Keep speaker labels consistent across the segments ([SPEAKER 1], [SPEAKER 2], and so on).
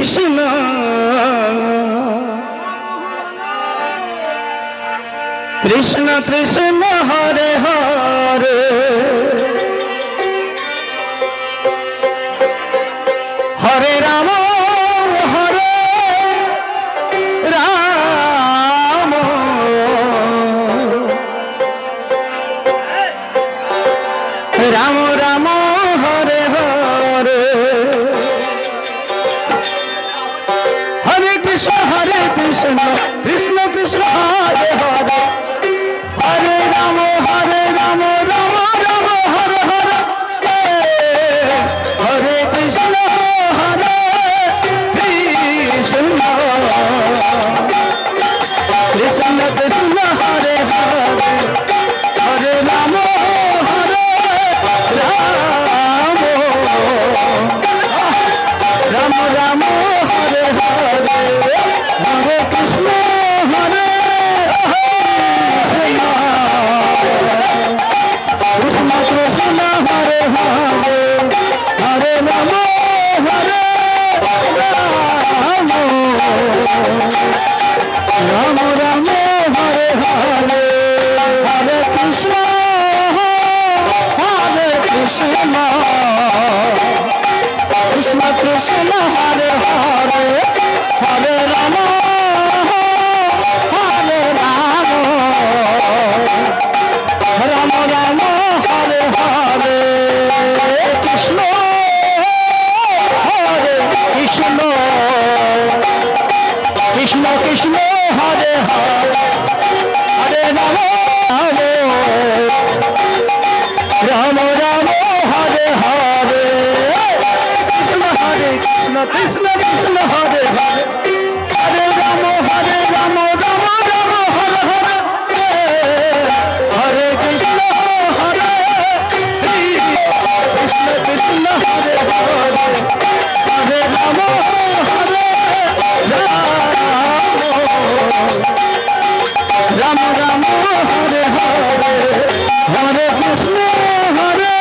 [SPEAKER 1] Krishna Krishna Krishna Hare Hare Hare Ram Hare Ram Ram Ram Hare Hare Hare Krishna Krishna Krishna Hare Hare Hare Ram Ram Ram Hare Hare Hare Krishna Krishna Krishna Krishna Hare Hare Hare Ram Ram Ram Hare Hare Hare Krishna Hare Krishna Krishna Hare Hare Hare Ram Ram Ram Hare Hare Hare Krishna Krishna Krishna Hare Hare Hare Ram Ram Ram Hare Hare Krishna Hare Krishna Krishna Krishna Hare Hare Hare Ram Ram Ram Hare Hare Krishna Krishna Krishna Hare Hare Hare Ram Ram Ram Hare Hare Hare Krishna Hare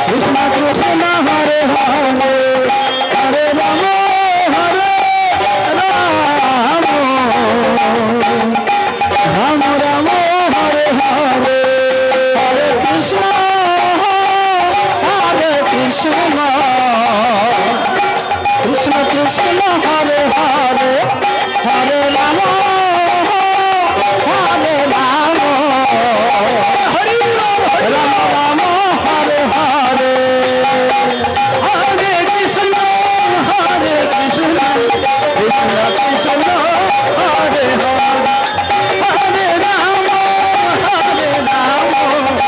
[SPEAKER 1] Krishna Krishna Hare Hare Hare Ram Ram Ram Hare Hare Hare Krishna Hare Krishna Krishna Krishna Hare Hare Hare Ram Ram Ram Ram Hare Hare Hare Krishna Krishna Krishna Hare Hare Hare Ram Ram Ram Hare Hare Hare Krishna Krishna Krishna Hare Hare Hare Ram Ram Ram Hare Hare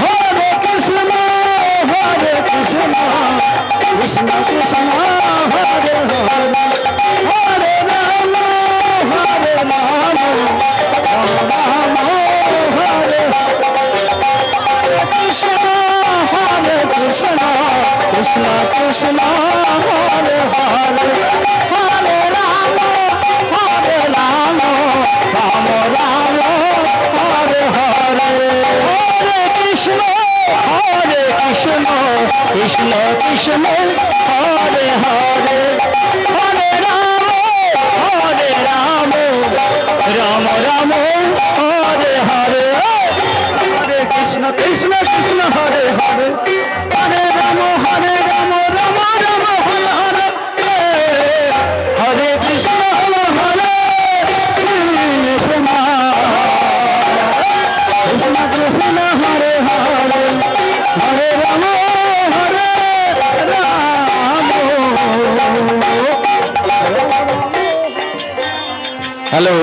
[SPEAKER 1] Hare Krishna Krishna Krishna Krishna Hare Hare Hare Ram Ram Hare Krishna Krishna Krishna Krishna Hare Hare Hare Ram Ram Ram Hare Hare Hare Krishna Krishna Krishna Krishna Hare Hare Hare Ram Ram Ram Hare Hare Hare Krishna Krishna Krishna Hare Hare Hare Ram Ram Ram Hare Hare Hare Krishna Hare Krishna Krishna Krishna Hare Hare Hare Ram hello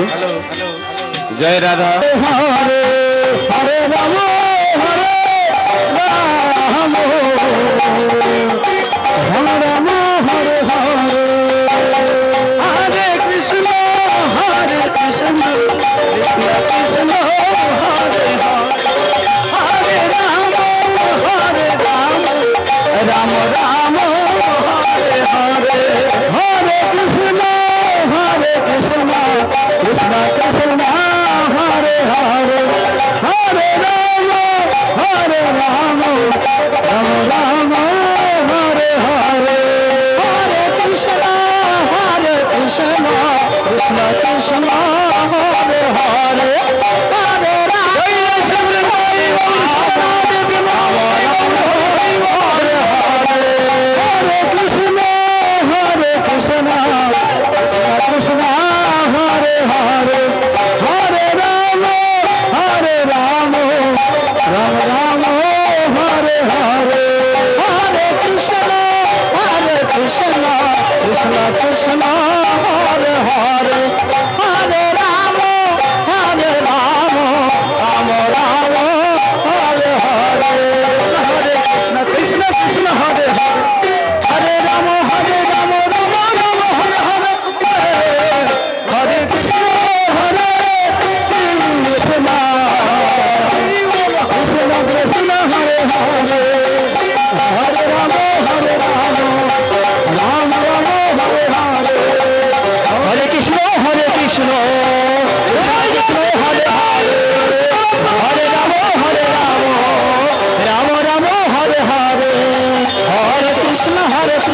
[SPEAKER 1] Jai Radha Hare Hare Ram Ram Ram Hare Hare Hare Krishna Krishna Krishna Hare Hare Ram Ram Ram Hare Hare Hare Krishna Krishna Krishna Krishna Hare Hare Hare Ram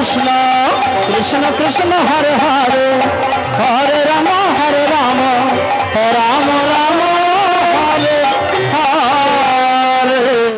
[SPEAKER 1] Krishna Krishna Krishna Hare Hare Hare Ram